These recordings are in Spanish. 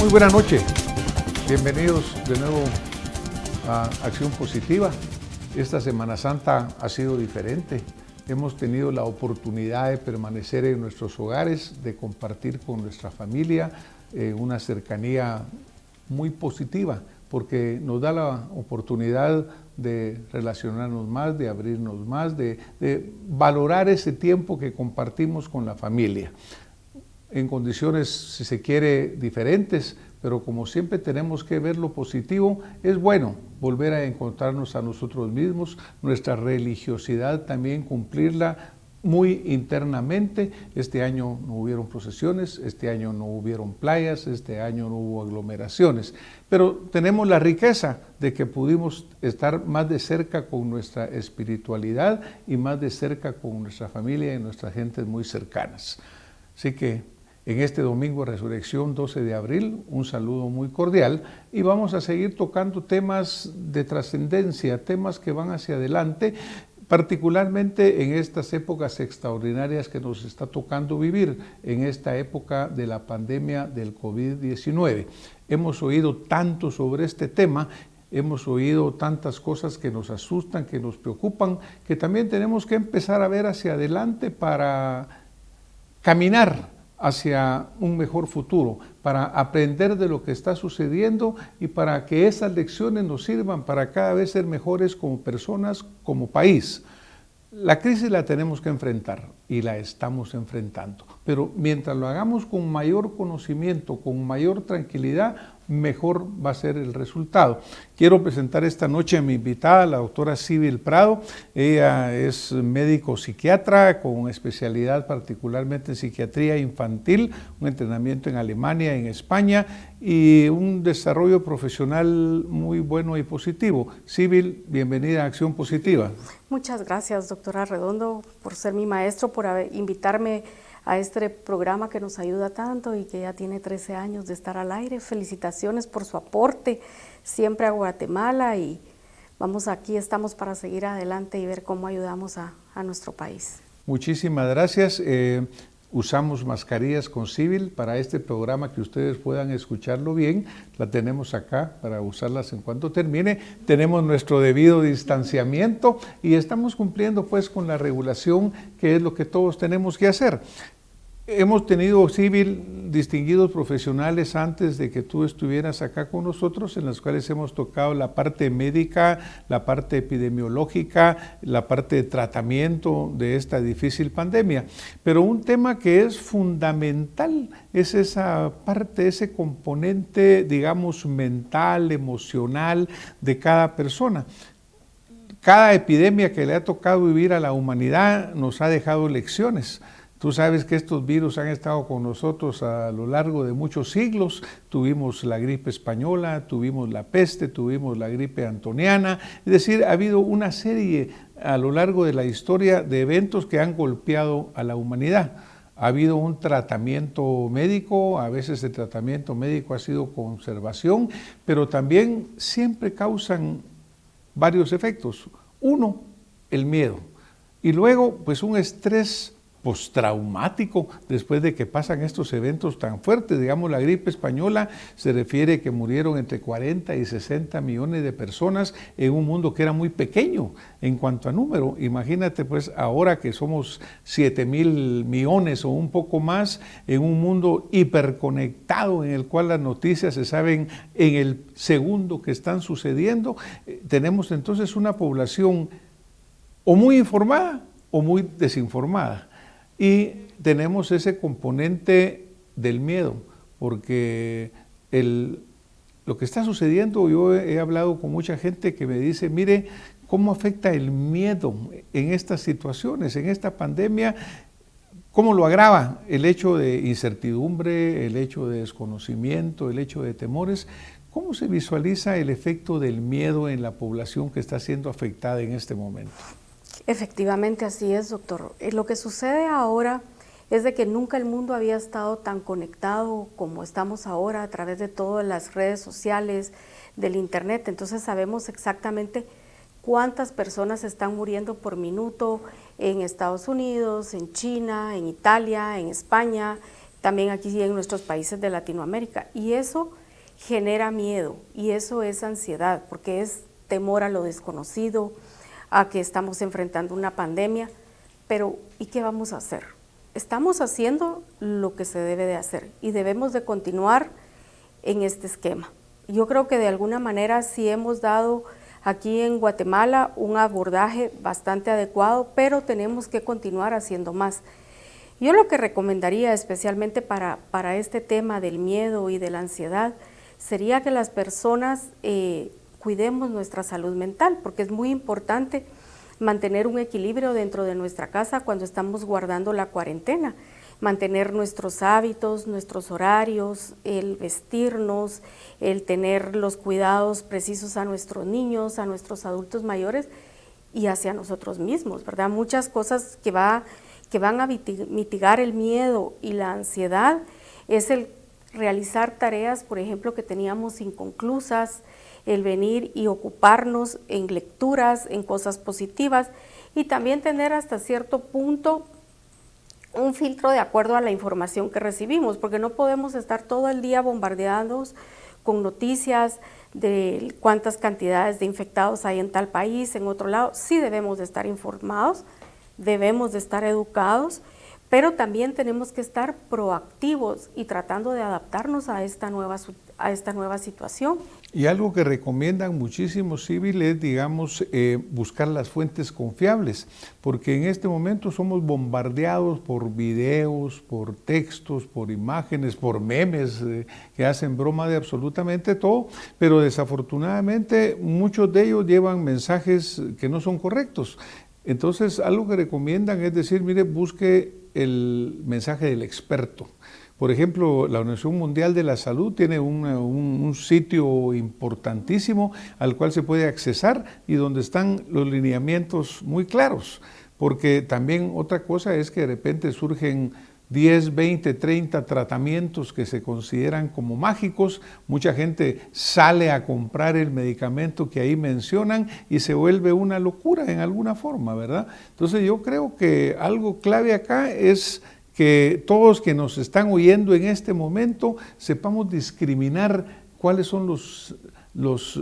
Muy buena noche, bienvenidos de nuevo a Acción Positiva. Esta Semana Santa ha sido diferente. Hemos tenido la oportunidad de permanecer en nuestros hogares, de compartir con nuestra familia una cercanía muy positiva, porque nos da la oportunidad de relacionarnos más, de abrirnos más, de valorar ese tiempo que compartimos con la familia. En condiciones, si se quiere, diferentes, pero como siempre tenemos que ver lo positivo, es bueno volver a encontrarnos a nosotros mismos, nuestra religiosidad también cumplirla muy internamente. Este año no hubieron procesiones, este año no hubieron playas, este año no hubo aglomeraciones, pero tenemos la riqueza de que pudimos estar más de cerca con nuestra espiritualidad y más de cerca con nuestra familia y nuestras gentes muy cercanas. Así que en este domingo de Resurrección, 12 de abril, un saludo muy cordial y vamos a seguir tocando temas de trascendencia, temas que van hacia adelante, particularmente en estas épocas extraordinarias que nos está tocando vivir, en esta época de la pandemia del COVID-19. Hemos oído tanto sobre este tema, hemos oído tantas cosas que nos asustan, que nos preocupan, que también tenemos que empezar a ver hacia adelante para caminar hacia un mejor futuro, para aprender de lo que está sucediendo y para que esas lecciones nos sirvan para cada vez ser mejores como personas, como país. La crisis la tenemos que enfrentar y la estamos enfrentando, pero mientras lo hagamos con mayor conocimiento, con mayor tranquilidad, mejor va a ser el resultado. Quiero presentar esta noche a mi invitada, la doctora Sibyl Prado. Ella es médico psiquiatra con especialidad particularmente en psiquiatría infantil, un entrenamiento en Alemania, en España y un desarrollo profesional muy bueno y positivo. Sibyl, bienvenida a Acción Positiva. Muchas gracias, doctora Redondo, por ser mi maestro, por invitarme a este programa que nos ayuda tanto y que ya tiene 13 años de estar al aire. Felicitaciones por su aporte siempre a Guatemala y aquí estamos para seguir adelante y ver cómo ayudamos a nuestro país. Muchísimas gracias. Usamos mascarillas con Sibyl para este programa, que ustedes puedan escucharlo bien. La tenemos acá para usarlas en cuanto termine. Tenemos nuestro debido distanciamiento y estamos cumpliendo pues con la regulación, que es lo que todos tenemos que hacer. Hemos tenido, Sibyl, distinguidos profesionales antes de que tú estuvieras acá con nosotros, en las cuales hemos tocado la parte médica, la parte epidemiológica, la parte de tratamiento de esta difícil pandemia. Pero un tema que es fundamental es esa parte, ese componente, digamos, mental, emocional de cada persona. Cada epidemia que le ha tocado vivir a la humanidad nos ha dejado lecciones. Tú sabes que estos virus han estado con nosotros a lo largo de muchos siglos. Tuvimos la gripe española, tuvimos la peste, tuvimos la gripe antoniana. Es decir, ha habido una serie a lo largo de la historia de eventos que han golpeado a la humanidad. Ha habido un tratamiento médico, a veces el tratamiento médico ha sido conservación, pero también siempre causan varios efectos. Uno, el miedo. Y luego, pues un estrés postraumático después de que pasan estos eventos tan fuertes. Digamos, la gripe española se refiere que murieron entre 40 y 60 millones de personas en un mundo que era muy pequeño en cuanto a número. Imagínate pues ahora que somos 7,000 millones o un poco más, en un mundo hiperconectado en el cual las noticias se saben en el segundo que están sucediendo. Tenemos entonces una población o muy informada o muy desinformada. Y tenemos ese componente del miedo, porque lo que está sucediendo, yo he hablado con mucha gente que me dice, mire, ¿cómo afecta el miedo en estas situaciones, en esta pandemia? ¿Cómo lo agrava el hecho de incertidumbre, el hecho de desconocimiento, el hecho de temores? ¿Cómo se visualiza el efecto del miedo en la población que está siendo afectada en este momento? Efectivamente, así es, doctor. Lo que sucede ahora es de que nunca el mundo había estado tan conectado como estamos ahora a través de todas las redes sociales, del internet. Entonces sabemos exactamente cuántas personas están muriendo por minuto en Estados Unidos, en China, en Italia, en España, también aquí en nuestros países de Latinoamérica. Y eso genera miedo y eso es ansiedad, porque es temor a lo desconocido, a que estamos enfrentando una pandemia. Pero, ¿y qué vamos a hacer? Estamos haciendo lo que se debe de hacer y debemos de continuar en este esquema. Yo creo que de alguna manera sí hemos dado aquí en Guatemala un abordaje bastante adecuado, pero tenemos que continuar haciendo más. Yo lo que recomendaría especialmente para este tema del miedo y de la ansiedad sería que las personas cuidemos nuestra salud mental, porque es muy importante mantener un equilibrio dentro de nuestra casa cuando estamos guardando la cuarentena, mantener nuestros hábitos, nuestros horarios, el vestirnos, el tener los cuidados precisos a nuestros niños, a nuestros adultos mayores y hacia nosotros mismos, ¿verdad? Muchas cosas que van a mitigar el miedo y la ansiedad es el realizar tareas, por ejemplo, que teníamos inconclusas, el venir y ocuparnos en lecturas, en cosas positivas y también tener hasta cierto punto un filtro de acuerdo a la información que recibimos, porque no podemos estar todo el día bombardeados con noticias de cuántas cantidades de infectados hay en tal país, en otro lado. Sí debemos de estar informados, debemos de estar educados, pero también tenemos que estar proactivos y tratando de adaptarnos a esta nueva situación. Y algo que recomiendan muchísimo, Sibyl, es, digamos, buscar las fuentes confiables, porque en este momento somos bombardeados por videos, por textos, por imágenes, por memes que hacen broma de absolutamente todo, pero desafortunadamente muchos de ellos llevan mensajes que no son correctos. Entonces, algo que recomiendan es decir, mire, busque el mensaje del experto. Por ejemplo, la Organización Mundial de la Salud tiene un sitio importantísimo al cual se puede accesar y donde están los lineamientos muy claros, porque también otra cosa es que de repente surgen 10, 20, 30 tratamientos que se consideran como mágicos, mucha gente sale a comprar el medicamento que ahí mencionan y se vuelve una locura en alguna forma, ¿verdad? Entonces yo creo que algo clave acá es que todos que nos están oyendo en este momento sepamos discriminar cuáles son los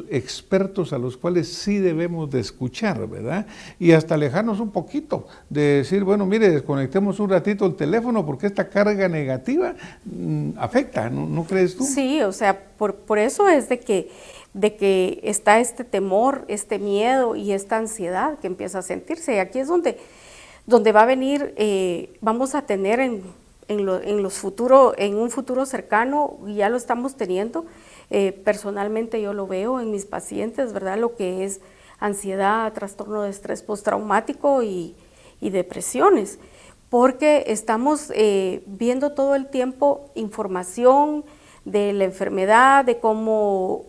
expertos a los cuales sí debemos de escuchar, ¿verdad? Y hasta alejarnos un poquito de decir, bueno, mire, desconectemos un ratito el teléfono porque esta carga negativa afecta, ¿no crees tú? Sí, o sea, por eso es de que está este temor, este miedo y esta ansiedad que empieza a sentirse. Y aquí es donde va a venir, vamos a tener en un futuro cercano, y ya lo estamos teniendo, personalmente yo lo veo en mis pacientes, ¿verdad? Lo que es ansiedad, trastorno de estrés postraumático y depresiones, porque estamos viendo todo el tiempo información de la enfermedad, de cómo,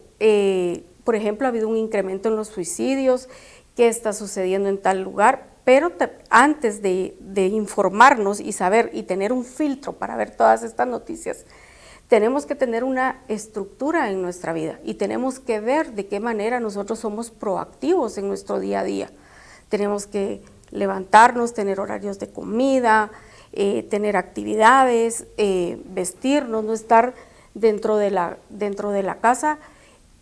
por ejemplo, ha habido un incremento en los suicidios, qué está sucediendo en tal lugar. Pero antes de informarnos y saber y tener un filtro para ver todas estas noticias, tenemos que tener una estructura en nuestra vida y tenemos que ver de qué manera nosotros somos proactivos en nuestro día a día. Tenemos que levantarnos, tener horarios de comida, tener actividades, vestirnos, no estar dentro de la casa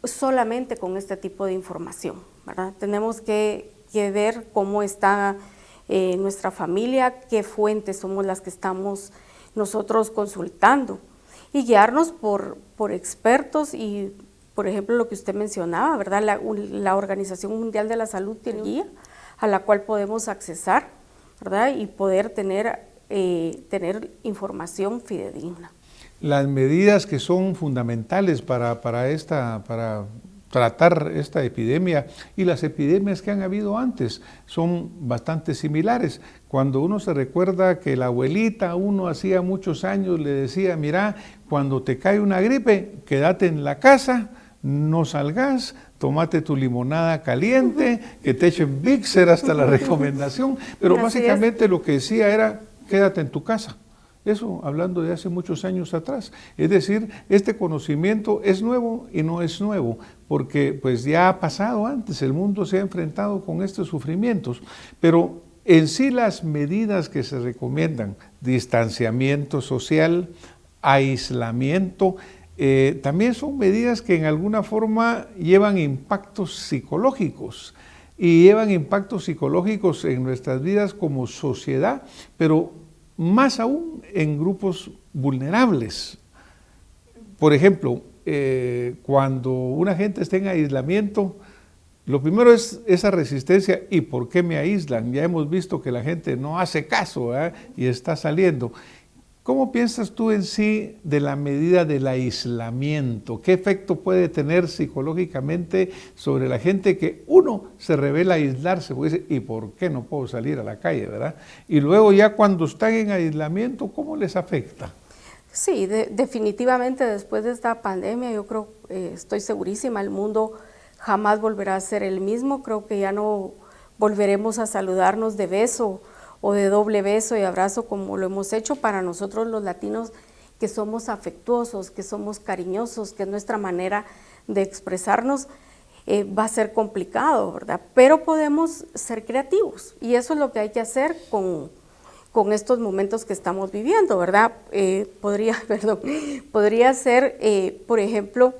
solamente con este tipo de información, ¿verdad? Tenemos que ver cómo está nuestra familia, qué fuentes somos las que estamos nosotros consultando y guiarnos por expertos y, por ejemplo, lo que usted mencionaba, ¿verdad? La Organización Mundial de la Salud tiene guía a la cual podemos accesar, ¿verdad? Y poder tener información fidedigna. Las medidas que son fundamentales para tratar esta epidemia y las epidemias que han habido antes son bastante similares. Cuando uno se recuerda que la abuelita, uno hacía muchos años le decía, mira, cuando te cae una gripe, quédate en la casa, no salgas, tómate tu limonada caliente, que te echen Vicks, era hasta la recomendación, pero básicamente lo que decía era, quédate en tu casa. Eso hablando de hace muchos años atrás. Es decir, este conocimiento es nuevo y no es nuevo, porque pues ya ha pasado antes, el mundo se ha enfrentado con estos sufrimientos, pero en sí las medidas que se recomiendan, distanciamiento social, aislamiento, también son medidas que en alguna forma llevan impactos psicológicos y llevan impactos psicológicos en nuestras vidas como sociedad, pero más aún en grupos vulnerables. Por ejemplo, cuando una gente está en aislamiento, lo primero es esa resistencia. ¿Y por qué me aíslan? Ya hemos visto que la gente no hace caso, y está saliendo. ¿Cómo piensas tú en sí de la medida del aislamiento? ¿Qué efecto puede tener psicológicamente sobre la gente que uno se revela a aislarse? Porque dice, ¿y por qué no puedo salir a la calle, verdad? Y luego ya cuando están en aislamiento, ¿cómo les afecta? Sí, definitivamente después de esta pandemia, yo creo, estoy segurísima, el mundo jamás volverá a ser el mismo. Creo que ya no volveremos a saludarnos de beso o de doble beso y abrazo como lo hemos hecho. Para nosotros los latinos, que somos afectuosos, que somos cariñosos, que es nuestra manera de expresarnos, va a ser complicado, ¿verdad? Pero podemos ser creativos y eso es lo que hay que hacer con estos momentos que estamos viviendo, ¿verdad? Podría ser, por ejemplo,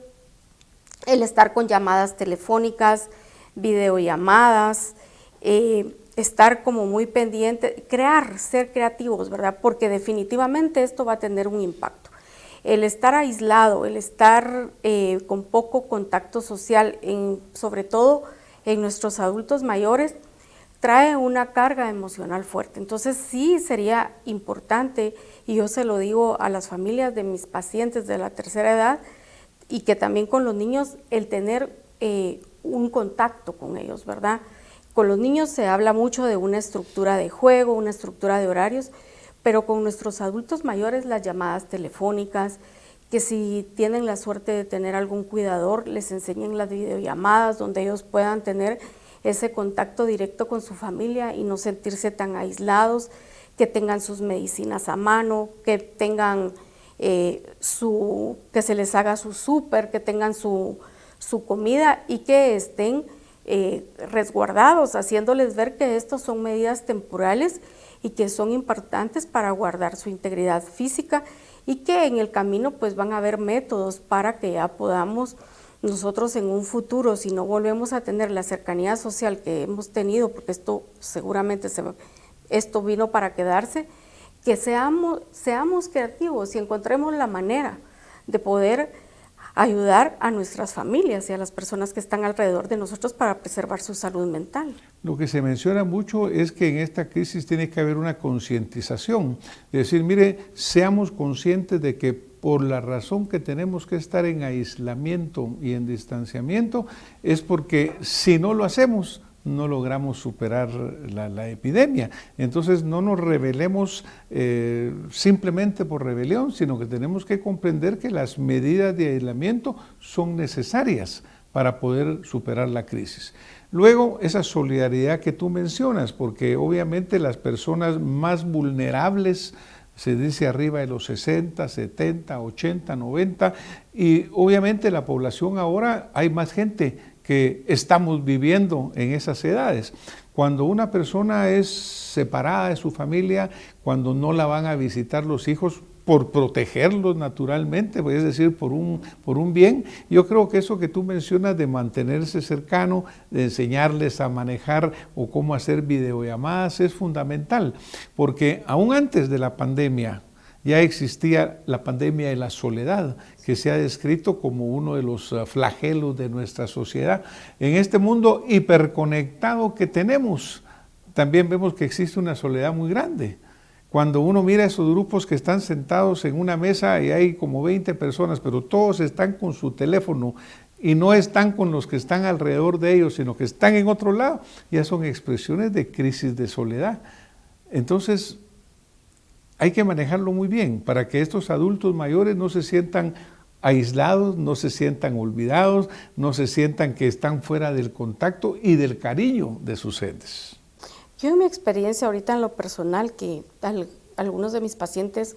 el estar con llamadas telefónicas, videollamadas, estar como muy pendiente, ser creativos, ¿verdad? Porque definitivamente esto va a tener un impacto. El estar aislado, el estar con poco contacto social, sobre todo en nuestros adultos mayores, trae una carga emocional fuerte. Entonces sí sería importante, y yo se lo digo a las familias de mis pacientes de la tercera edad, y que también con los niños, el tener un contacto con ellos, ¿verdad? Con los niños se habla mucho de una estructura de juego, una estructura de horarios, pero con nuestros adultos mayores las llamadas telefónicas, que si tienen la suerte de tener algún cuidador, les enseñen las videollamadas donde ellos puedan tener ese contacto directo con su familia y no sentirse tan aislados, que tengan sus medicinas a mano, que tengan que se les haga su súper, que tengan su comida y que estén resguardados, haciéndoles ver que estas son medidas temporales y que son importantes para guardar su integridad física y que en el camino pues van a haber métodos para que ya podamos nosotros en un futuro, si no volvemos a tener la cercanía social que hemos tenido, porque esto seguramente esto vino para quedarse, que seamos creativos y encontremos la manera de poder ayudar a nuestras familias y a las personas que están alrededor de nosotros para preservar su salud mental. Lo que se menciona mucho es que en esta crisis tiene que haber una concientización, es decir, mire, seamos conscientes de que por la razón que tenemos que estar en aislamiento y en distanciamiento es porque si no lo hacemos, no logramos superar la epidemia. Entonces no nos rebelemos simplemente por rebelión, sino que tenemos que comprender que las medidas de aislamiento son necesarias para poder superar la crisis. Luego, esa solidaridad que tú mencionas, porque obviamente las personas más vulnerables, se dice arriba de los 60, 70, 80, 90, y obviamente la población ahora hay más gente que estamos viviendo en esas edades. Cuando una persona es separada de su familia, cuando no la van a visitar los hijos por protegerlos naturalmente, es decir, por un bien, yo creo que eso que tú mencionas de mantenerse cercano, de enseñarles a manejar o cómo hacer videollamadas es fundamental, porque aún antes de la pandemia, ya existía la pandemia de la soledad, que se ha descrito como uno de los flagelos de nuestra sociedad. En este mundo hiperconectado que tenemos, también vemos que existe una soledad muy grande. Cuando uno mira esos grupos que están sentados en una mesa y hay como 20 personas, pero todos están con su teléfono y no están con los que están alrededor de ellos, sino que están en otro lado, ya son expresiones de crisis de soledad. Entonces, hay que manejarlo muy bien para que estos adultos mayores no se sientan aislados, no se sientan olvidados, no se sientan que están fuera del contacto y del cariño de sus gentes. Yo en mi experiencia ahorita en lo personal, que algunos de mis pacientes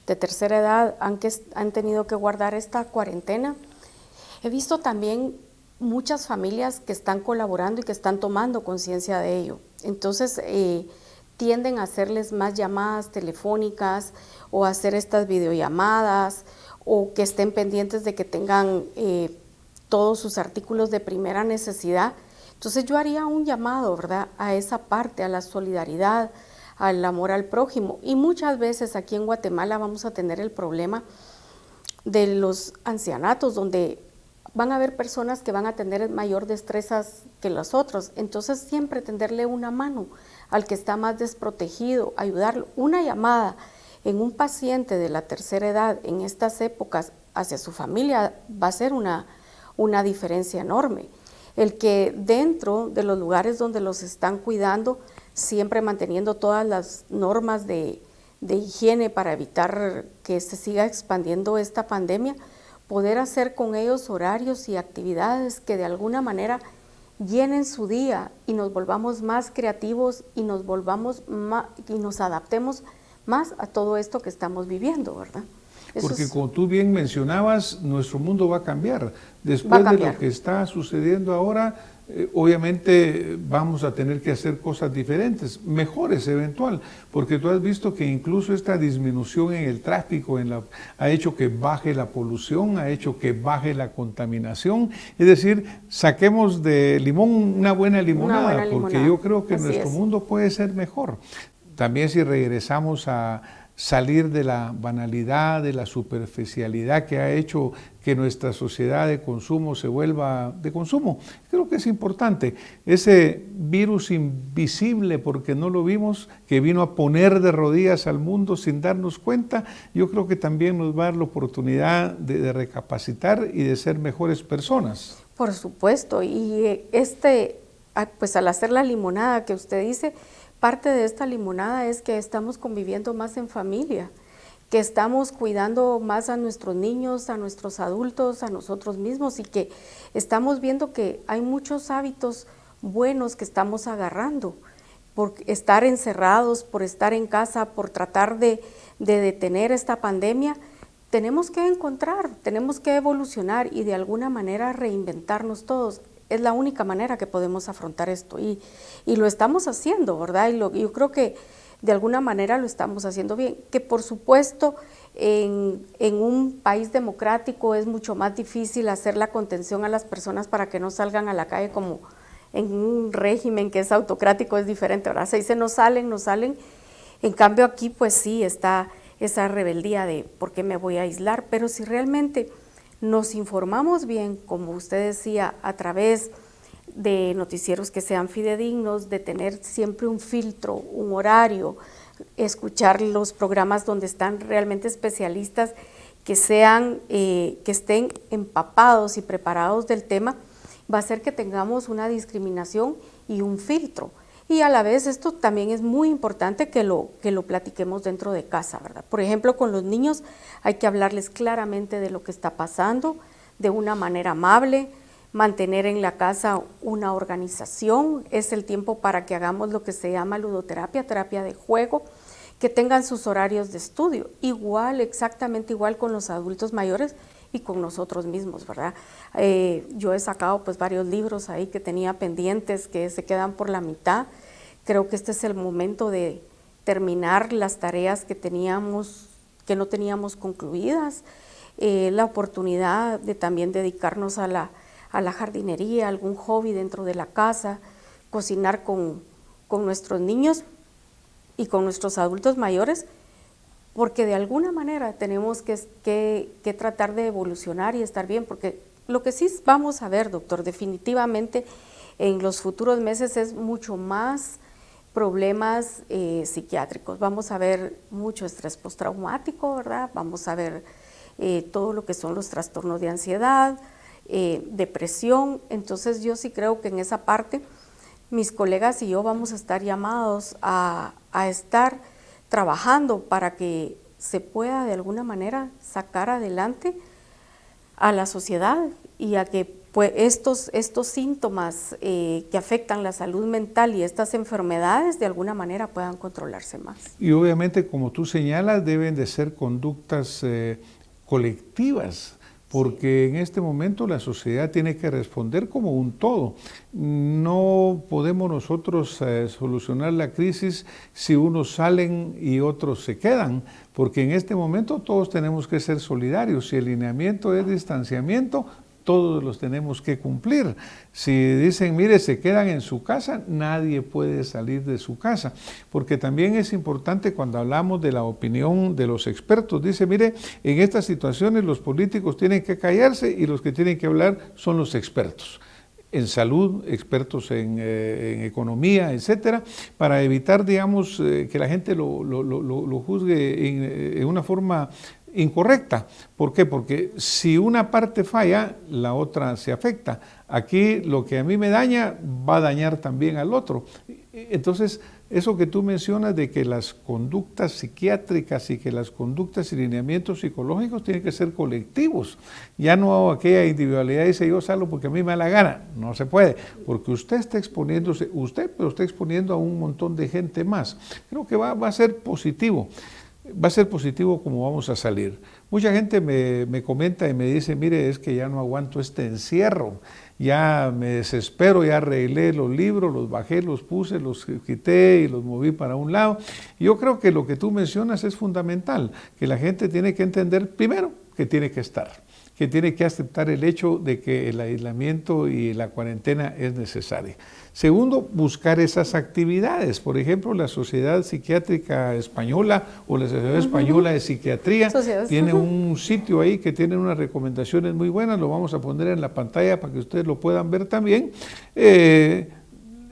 de tercera edad han tenido que guardar esta cuarentena, he visto también muchas familias que están colaborando y que están tomando conciencia de ello. Entonces, tienden a hacerles más llamadas telefónicas o hacer estas videollamadas, o que estén pendientes de que tengan todos sus artículos de primera necesidad. Entonces yo haría un llamado, ¿verdad?, a esa parte, a la solidaridad, al amor al prójimo. Y muchas veces aquí en Guatemala vamos a tener el problema de los ancianatos, donde van a haber personas que van a tener mayor destrezas que los otros. Entonces siempre tenderle una mano al que está más desprotegido, ayudarlo. Una llamada en un paciente de la tercera edad en estas épocas hacia su familia va a ser una diferencia enorme. El que dentro de los lugares donde los están cuidando, siempre manteniendo todas las normas de higiene para evitar que se siga expandiendo esta pandemia, poder hacer con ellos horarios y actividades que de alguna manera llenen su día y nos volvamos más creativos y nos adaptemos más a todo esto que estamos viviendo, ¿verdad? Porque como tú bien mencionabas, nuestro mundo va a cambiar. Después de lo que está sucediendo ahora, obviamente vamos a tener que hacer cosas diferentes, mejores eventual, porque tú has visto que incluso esta disminución en el tráfico ha hecho que baje la polución, ha hecho que baje la contaminación. Es decir, saquemos de limón una buena limonada, porque yo creo que nuestro mundo puede ser mejor. También si regresamos a salir de la banalidad, de la superficialidad que ha hecho que nuestra sociedad de consumo se vuelva de consumo. Creo que es importante. Ese virus invisible, porque no lo vimos, que vino a poner de rodillas al mundo sin darnos cuenta, yo creo que también nos va a dar la oportunidad de recapacitar y de ser mejores personas. Por supuesto, y pues al hacer la limonada que usted dice, parte de esta limonada es que estamos conviviendo más en familia, que estamos cuidando más a nuestros niños, a nuestros adultos, a nosotros mismos, y que estamos viendo que hay muchos hábitos buenos que estamos agarrando por estar encerrados, por estar en casa, por tratar de detener esta pandemia. Tenemos que tenemos que evolucionar y de alguna manera reinventarnos todos. Es la única manera que podemos afrontar esto y lo estamos haciendo, ¿verdad? Y yo creo que de alguna manera lo estamos haciendo bien, que por supuesto en un país democrático es mucho más difícil hacer la contención a las personas para que no salgan a la calle, como en un régimen que es autocrático es diferente, ¿verdad? Se dice no salen, en cambio aquí pues sí está esa rebeldía de ¿por qué me voy a aislar? Pero si realmente nos informamos bien, como usted decía, a través de noticieros que sean fidedignos, de tener siempre un filtro, un horario, escuchar los programas donde están realmente especialistas que estén empapados y preparados del tema, va a hacer que tengamos una discriminación y un filtro. Y a la vez esto también es muy importante que lo platiquemos dentro de casa, ¿verdad? Por ejemplo, con los niños hay que hablarles claramente de lo que está pasando, de una manera amable, mantener en la casa una organización, es el tiempo para que hagamos lo que se llama ludoterapia, terapia de juego, que tengan sus horarios de estudio, exactamente igual con los adultos mayores y con nosotros mismos, ¿verdad? Yo he sacado pues varios libros ahí que tenía pendientes que se quedan por la mitad. Creo que este es el momento de terminar las tareas que no teníamos concluidas, la oportunidad de también dedicarnos a la jardinería, algún hobby dentro de la casa, cocinar con nuestros niños y con nuestros adultos mayores, porque de alguna manera tenemos que tratar de evolucionar y estar bien, porque lo que sí vamos a ver, doctor, definitivamente en los futuros meses es mucho más problemas psiquiátricos. Vamos a ver mucho estrés postraumático, ¿verdad? Vamos a ver todo lo que son los trastornos de ansiedad, depresión. Entonces yo sí creo que en esa parte mis colegas y yo vamos a estar llamados a estar trabajando para que se pueda de alguna manera sacar adelante a la sociedad y a que pues, estos síntomas que afectan la salud mental y estas enfermedades de alguna manera puedan controlarse más. Y obviamente, como tú señalas, deben de ser conductas colectivas, porque en este momento la sociedad tiene que responder como un todo. No podemos nosotros solucionar la crisis si unos salen y otros se quedan, porque en este momento todos tenemos que ser solidarios. Si el lineamiento es distanciamiento, todos los tenemos que cumplir. Si dicen, mire, se quedan en su casa, nadie puede salir de su casa, porque también es importante cuando hablamos de la opinión de los expertos. Dice, mire, en estas situaciones los políticos tienen que callarse y los que tienen que hablar son los expertos en salud, expertos en economía, etcétera, para evitar, digamos, que la gente lo juzgue en una forma incorrecta. ¿Por qué? Porque si una parte falla, la otra se afecta. Aquí lo que a mí me daña va a dañar también al otro. Entonces, eso que tú mencionas de que las conductas psiquiátricas y que las conductas y lineamientos psicológicos tienen que ser colectivos. Ya no aquella individualidad dice yo salgo porque a mí me da la gana. No se puede, porque usted está exponiéndose, pero está exponiendo a un montón de gente más. Creo que va a ser positivo. Va a ser positivo como vamos a salir. Mucha gente me comenta y me dice, mire, es que ya no aguanto este encierro, ya me desespero, ya arreglé los libros, los bajé, los puse, los quité y los moví para un lado. Y yo creo que lo que tú mencionas es fundamental, que la gente tiene que entender primero que tiene que estar, que tiene que aceptar el hecho de que el aislamiento y la cuarentena es necesaria. Segundo, buscar esas actividades. Por ejemplo, la Sociedad Psiquiátrica Española o la Sociedad Española de Psiquiatría tiene un sitio ahí que tiene unas recomendaciones muy buenas. Lo vamos a poner en la pantalla para que ustedes lo puedan ver también.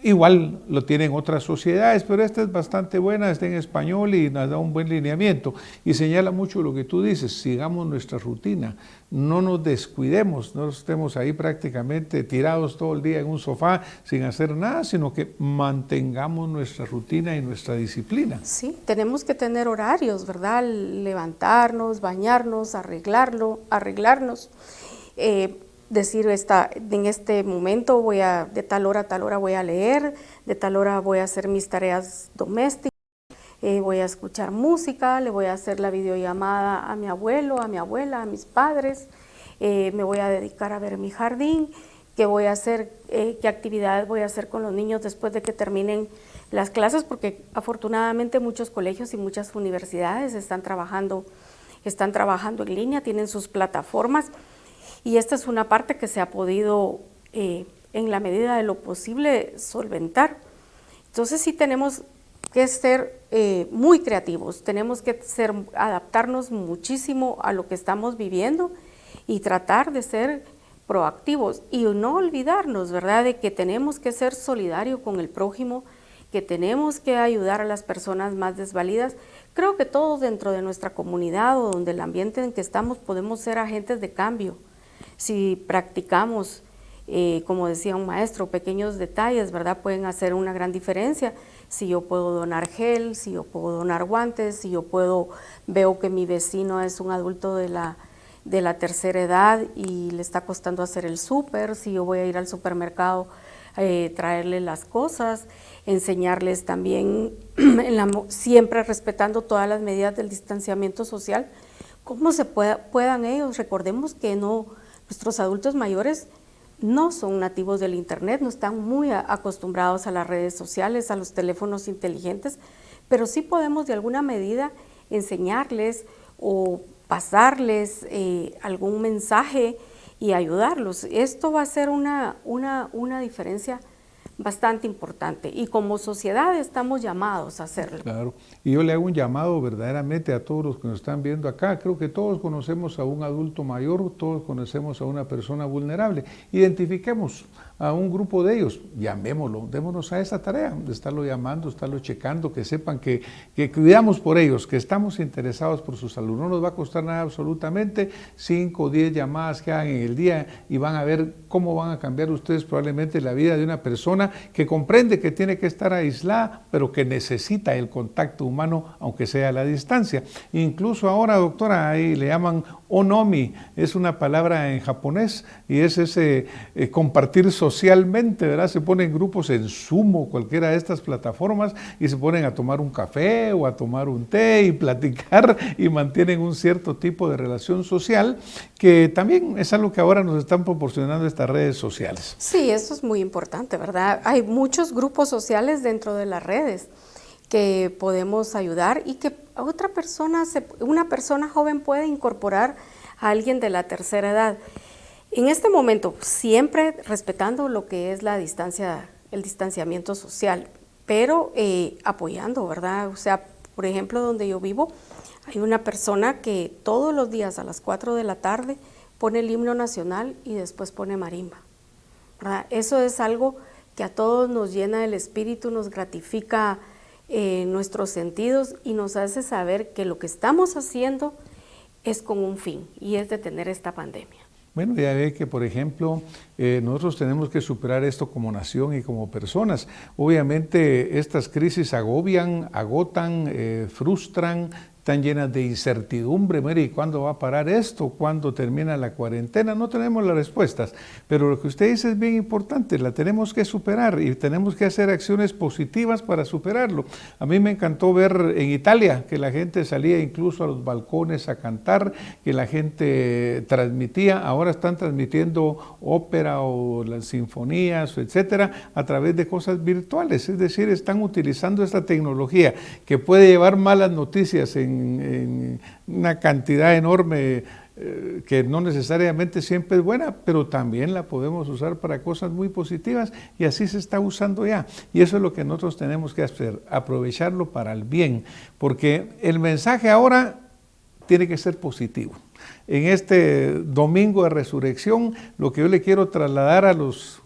Igual lo tienen otras sociedades, pero esta es bastante buena, está en español y nos da un buen lineamiento y señala mucho lo que tú dices, sigamos nuestra rutina, no nos descuidemos, no estemos ahí prácticamente tirados todo el día en un sofá sin hacer nada, sino que mantengamos nuestra rutina y nuestra disciplina. Sí, tenemos que tener horarios, ¿verdad? Levantarnos, bañarnos, arreglarnos. Decir, en este momento de tal hora a tal hora voy a leer, de tal hora voy a hacer mis tareas domésticas, voy a escuchar música, le voy a hacer la videollamada a mi abuelo, a mi abuela, a mis padres, me voy a dedicar a ver mi jardín, qué voy a hacer, qué actividades voy a hacer con los niños después de que terminen las clases, porque afortunadamente muchos colegios y muchas universidades están trabajando en línea, tienen sus plataformas. Y esta es una parte que se ha podido, en la medida de lo posible, solventar. Entonces sí tenemos que ser muy creativos, tenemos que adaptarnos muchísimo a lo que estamos viviendo y tratar de ser proactivos y no olvidarnos, ¿verdad?, de que tenemos que ser solidarios con el prójimo, que tenemos que ayudar a las personas más desvalidas. Creo que todos dentro de nuestra comunidad o donde el ambiente en que estamos podemos ser agentes de cambio. Si practicamos, como decía un maestro, pequeños detalles, ¿verdad?, pueden hacer una gran diferencia. Si yo puedo donar gel, si yo puedo donar guantes, si yo veo que mi vecino es un adulto de la tercera edad y le está costando hacer el súper, si yo voy a ir al supermercado, traerle las cosas, enseñarles también, siempre respetando todas las medidas del distanciamiento social, cómo puedan ellos. Recordemos que nuestros adultos mayores no son nativos del internet, no están muy acostumbrados a las redes sociales, a los teléfonos inteligentes, pero sí podemos de alguna medida enseñarles o pasarles algún mensaje y ayudarlos. Esto va a ser una diferencia bastante importante y como sociedad estamos llamados a hacerlo. Claro, y yo le hago un llamado verdaderamente a todos los que nos están viendo acá. Creo que todos conocemos a un adulto mayor, todos conocemos a una persona vulnerable. Identifiquemos a un grupo de ellos, llamémoslo, démonos a esa tarea de estarlo llamando, estarlo checando, que sepan que cuidamos por ellos, que estamos interesados por su salud. No nos va a costar nada absolutamente, 5 o 10 llamadas que hagan en el día y van a ver cómo van a cambiar ustedes probablemente la vida de una persona que comprende que tiene que estar aislada, pero que necesita el contacto humano, aunque sea a la distancia. Incluso ahora, doctora, ahí le llaman onomi, es una palabra en japonés y es ese compartir socialmente, ¿verdad? Se ponen grupos en Zoom o cualquiera de estas plataformas y se ponen a tomar un café o a tomar un té y platicar y mantienen un cierto tipo de relación social que también es algo que ahora nos están proporcionando estas redes sociales. Sí, eso es muy importante, ¿verdad? Hay muchos grupos sociales dentro de las redes que podemos ayudar y que una persona joven puede incorporar a alguien de la tercera edad. En este momento, siempre respetando lo que es el distanciamiento social, pero apoyando, ¿verdad? O sea, por ejemplo, donde yo vivo, hay una persona que todos los días a las 4 de la tarde pone el himno nacional y después pone marimba, ¿verdad? Eso es algo que a todos nos llena el espíritu, nos gratifica nuestros sentidos y nos hace saber que lo que estamos haciendo es con un fin y es detener esta pandemia. Bueno, ya ve que, por ejemplo, nosotros tenemos que superar esto como nación y como personas. Obviamente, estas crisis agobian, agotan, frustran, están llenas de incertidumbre. Mire, ¿y cuándo va a parar esto? ¿Cuándo termina la cuarentena? No tenemos las respuestas, pero lo que usted dice es bien importante, la tenemos que superar y tenemos que hacer acciones positivas para superarlo. A mí me encantó ver en Italia que la gente salía incluso a los balcones a cantar, que la gente transmitía, ahora están transmitiendo ópera o las sinfonías, etcétera, a través de cosas virtuales, es decir, están utilizando esta tecnología que puede llevar malas noticias en una cantidad enorme que no necesariamente siempre es buena, pero también la podemos usar para cosas muy positivas y así se está usando ya. Y eso es lo que nosotros tenemos que hacer, aprovecharlo para el bien, porque el mensaje ahora tiene que ser positivo. En este domingo de resurrección, lo que yo le quiero trasladar a los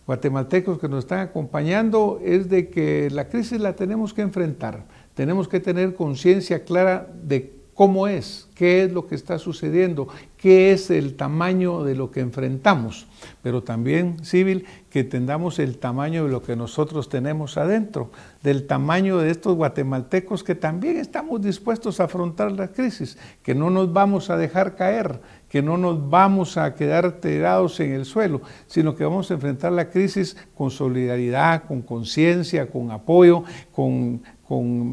guatemaltecos que nos están acompañando es de que la crisis la tenemos que enfrentar. Tenemos que tener conciencia clara de cómo es, qué es lo que está sucediendo, qué es el tamaño de lo que enfrentamos, pero también, Civil, que entendamos el tamaño de lo que nosotros tenemos adentro, del tamaño de estos guatemaltecos que también estamos dispuestos a afrontar la crisis, que no nos vamos a dejar caer, que no nos vamos a quedar tirados en el suelo, sino que vamos a enfrentar la crisis con solidaridad, con conciencia, con apoyo, con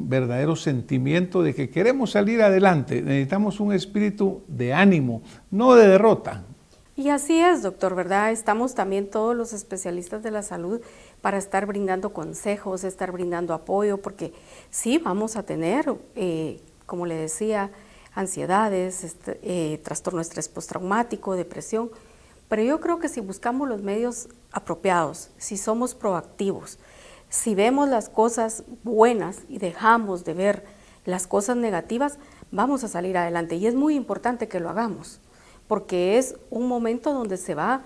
verdadero sentimiento de que queremos salir adelante. Necesitamos un espíritu de ánimo, no de derrota. Y así es, doctor, ¿verdad? Estamos también todos los especialistas de la salud para estar brindando consejos, estar brindando apoyo, porque sí vamos a tener, como le decía, ansiedades, trastorno de estrés postraumático, depresión, pero yo creo que si buscamos los medios apropiados, si somos proactivos, si vemos las cosas buenas y dejamos de ver las cosas negativas, vamos a salir adelante. Y es muy importante que lo hagamos, porque es un momento donde se va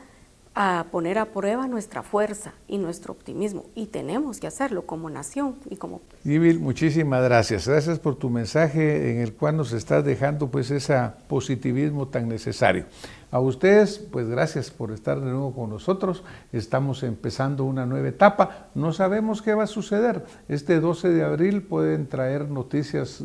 a poner a prueba nuestra fuerza y nuestro optimismo. Y tenemos que hacerlo como nación y como... Civil, muchísimas gracias. Gracias por tu mensaje en el cual nos estás dejando pues ese positivismo tan necesario. A ustedes, pues gracias por estar de nuevo con nosotros. Estamos empezando una nueva etapa. No sabemos qué va a suceder. Este 12 de abril pueden traer noticias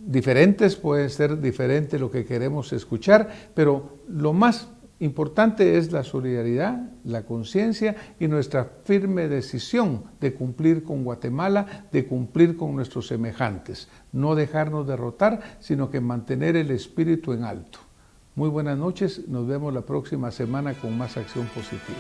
diferentes, puede ser diferente lo que queremos escuchar, pero lo más importante es la solidaridad, la conciencia y nuestra firme decisión de cumplir con Guatemala, de cumplir con nuestros semejantes. No dejarnos derrotar, sino que mantener el espíritu en alto. Muy buenas noches, nos vemos la próxima semana con más acción positiva.